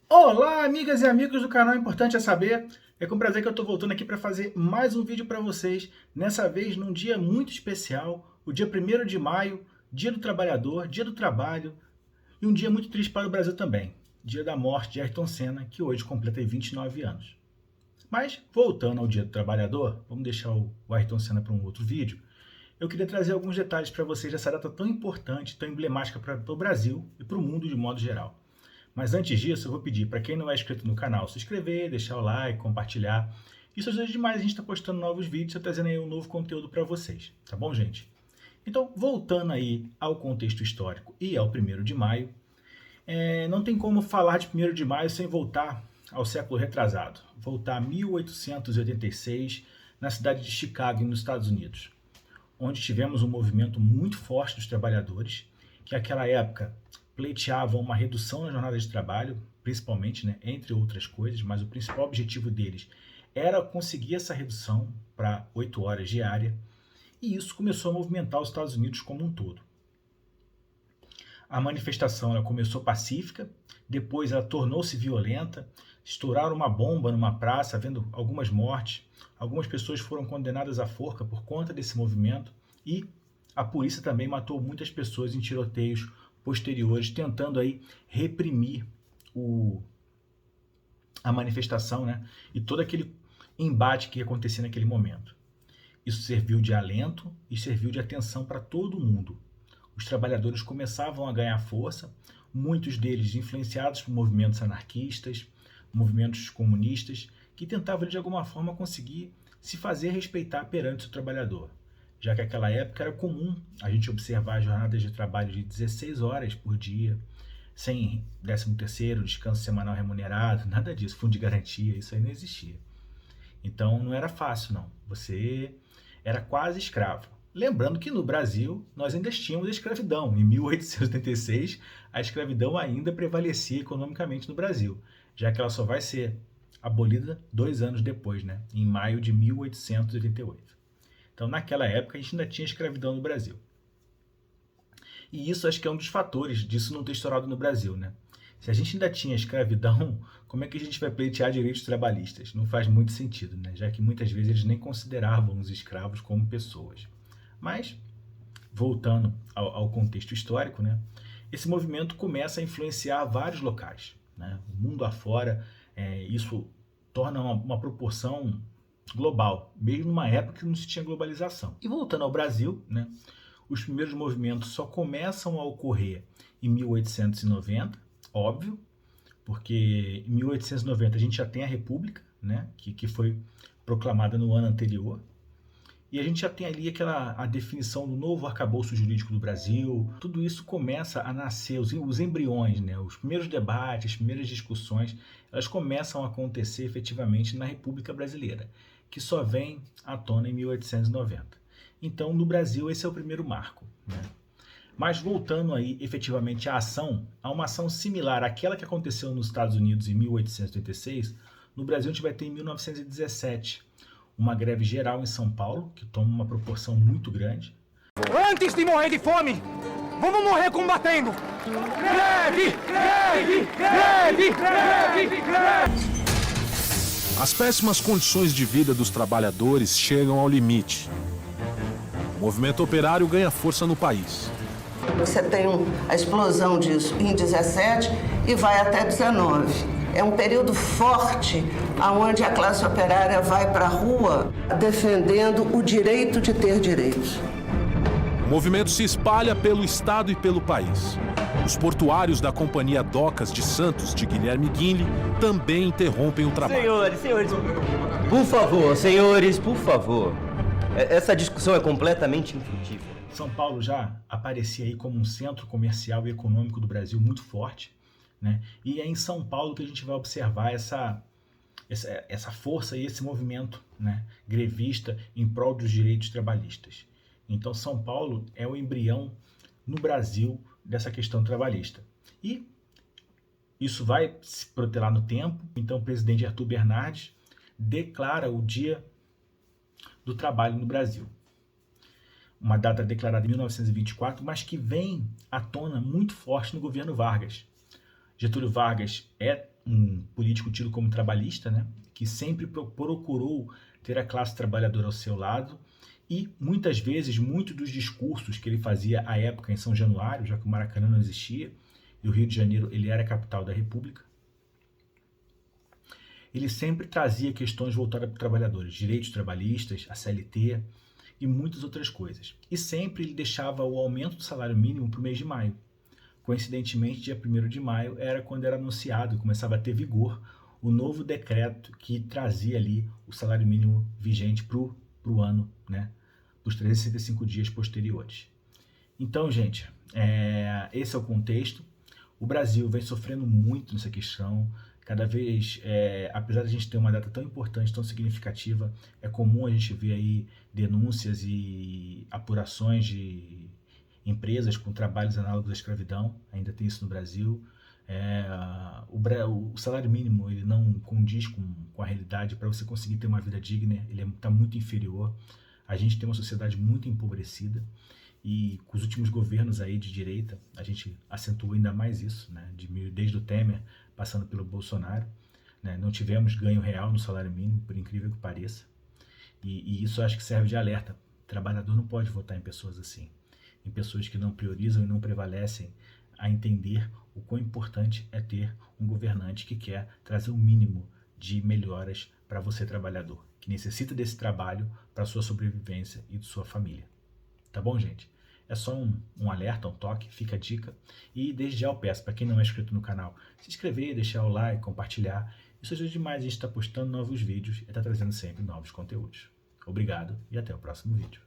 Olá, amigas e amigos do canal Importante é Saber. É com prazer que eu estou voltando aqui para fazer mais um vídeo para vocês. Nessa vez, num dia muito especial, o dia 1º de maio, Dia do Trabalhador, Dia do Trabalho, e um dia muito triste para o Brasil também, dia da morte de Ayrton Senna, que hoje completa 29 anos. Mas, voltando ao Dia do Trabalhador, vamos deixar o Ayrton Senna para um outro vídeo, eu queria trazer alguns detalhes para vocês dessa data tão importante, tão emblemática para o Brasil e para o mundo de modo geral. Mas antes disso, eu vou pedir para quem não é inscrito no canal se inscrever, deixar o like, compartilhar. Isso ajuda demais, a gente está postando novos vídeos, trazendo aí um novo conteúdo para vocês, tá bom, gente? Então, voltando aí ao contexto histórico e ao 1º de maio, não tem como falar de 1º de maio sem voltar ao século retrasado, voltar a 1886, na cidade de Chicago, nos Estados Unidos, onde tivemos um movimento muito forte dos trabalhadores, que naquela época pleiteavam uma redução na jornada de trabalho, principalmente, né, entre outras coisas, mas o principal objetivo deles era conseguir essa redução para 8 horas diária, e isso começou a movimentar os Estados Unidos como um todo. A manifestação ela começou pacífica, depois ela tornou-se violenta, estouraram uma bomba numa praça, havendo algumas mortes, algumas pessoas foram condenadas à forca por conta desse movimento, e a polícia também matou muitas pessoas em tiroteios posteriores, tentando aí reprimir a manifestação, né? E todo aquele embate que ia acontecer naquele momento. Isso serviu de alento e serviu de atenção para todo mundo. Os trabalhadores começavam a ganhar força, muitos deles influenciados por movimentos anarquistas, movimentos comunistas, que tentavam de alguma forma conseguir se fazer respeitar perante o trabalhador, já que naquela época era comum a gente observar jornadas de trabalho de 16 horas por dia, sem 13º, descanso semanal remunerado, nada disso, fundo de garantia, isso aí não existia. Então não era fácil não, você era quase escravo. Lembrando que no Brasil nós ainda tínhamos a escravidão. Em 1886, a escravidão ainda prevalecia economicamente no Brasil, já que ela só vai ser abolida 2 anos depois, né? Em maio de 1888. Então, naquela época, a gente ainda tinha escravidão no Brasil. E isso acho que é um dos fatores disso não ter estourado no Brasil, né? Se a gente ainda tinha escravidão, como é que a gente vai pleitear direitos trabalhistas? Não faz muito sentido, né? Já que muitas vezes eles nem consideravam os escravos como pessoas. Mas, voltando ao contexto histórico, né, esse movimento começa a influenciar vários locais, né, o mundo afora, isso torna uma proporção global, mesmo numa época que não se tinha globalização. E voltando ao Brasil, né, os primeiros movimentos só começam a ocorrer em 1890, óbvio, porque em 1890 a gente já tem a República, né, que foi proclamada no ano anterior. E a gente já tem ali a definição do novo arcabouço jurídico do Brasil. Tudo isso começa a nascer, os embriões, né? Os primeiros debates, as primeiras discussões, elas começam a acontecer efetivamente na República Brasileira, que só vem à tona em 1890. Então, no Brasil, esse é o primeiro marco, né? Mas voltando aí efetivamente à ação, há uma ação similar àquela que aconteceu nos Estados Unidos em 1886, no Brasil a gente vai ter em 1917, uma greve geral em São Paulo, que toma uma proporção muito grande. Antes de morrer de fome, vamos morrer combatendo! Greve! Greve! Greve! Greve! Greve! As péssimas condições de vida dos trabalhadores chegam ao limite. O movimento operário ganha força no país. Você tem a explosão disso em 17 e vai até 19. É um período forte, onde a classe operária vai para a rua defendendo o direito de ter direitos. O movimento se espalha pelo estado e pelo país. Os portuários da Companhia Docas de Santos, de Guilherme Guinle, também interrompem o trabalho. Senhores, por favor, senhores, por favor. Essa discussão é completamente infrutífera. São Paulo já aparecia aí como um centro comercial e econômico do Brasil muito forte, né? E é em São Paulo que a gente vai observar essa força e esse movimento, né, grevista em prol dos direitos trabalhistas. Então São Paulo é o embrião no Brasil dessa questão trabalhista. E isso vai se protelar no tempo. Então o presidente Arthur Bernardes declara o Dia do Trabalho no Brasil. Uma data declarada em 1924, mas que vem à tona muito forte no governo Vargas. Getúlio Vargas é um político tido como trabalhista, né? Que sempre procurou ter a classe trabalhadora ao seu lado, e muitas vezes, muitos dos discursos que ele fazia à época em São Januário, já que o Maracanã não existia, e o Rio de Janeiro ele era a capital da República, ele sempre trazia questões voltadas para os trabalhadores, direitos trabalhistas, a CLT e muitas outras coisas. E sempre ele deixava o aumento do salário mínimo para o mês de maio. Coincidentemente, dia 1º de maio era quando era anunciado, começava a ter vigor o novo decreto que trazia ali o salário mínimo vigente para o ano, né, dos 365 dias posteriores. Então, gente, esse é o contexto. O Brasil vem sofrendo muito nessa questão. Cada vez, apesar de a gente ter uma data tão importante, tão significativa, é comum a gente ver aí denúncias e apurações de empresas com trabalhos análogos à escravidão. Ainda tem isso no Brasil. O salário mínimo ele não condiz com a realidade. Para você conseguir ter uma vida digna, ele está muito inferior. A gente tem uma sociedade muito empobrecida, e com os últimos governos aí de direita a gente acentuou ainda mais isso, né? Desde o Temer passando pelo Bolsonaro, né? Não tivemos ganho real no salário mínimo, por incrível que pareça, e isso eu acho que serve de alerta. O trabalhador não pode votar em pessoas assim, em pessoas que não priorizam e não prevalecem a entender o quão importante é ter um governante que quer trazer o mínimo de melhoras para você, trabalhador, que necessita desse trabalho para sua sobrevivência e de sua família. Tá bom, gente? É só um alerta, um toque, fica a dica. E desde já eu peço, para quem não é inscrito no canal, se inscrever, deixar o like, compartilhar. Isso ajuda demais, a gente está postando novos vídeos e está trazendo sempre novos conteúdos. Obrigado e até o próximo vídeo.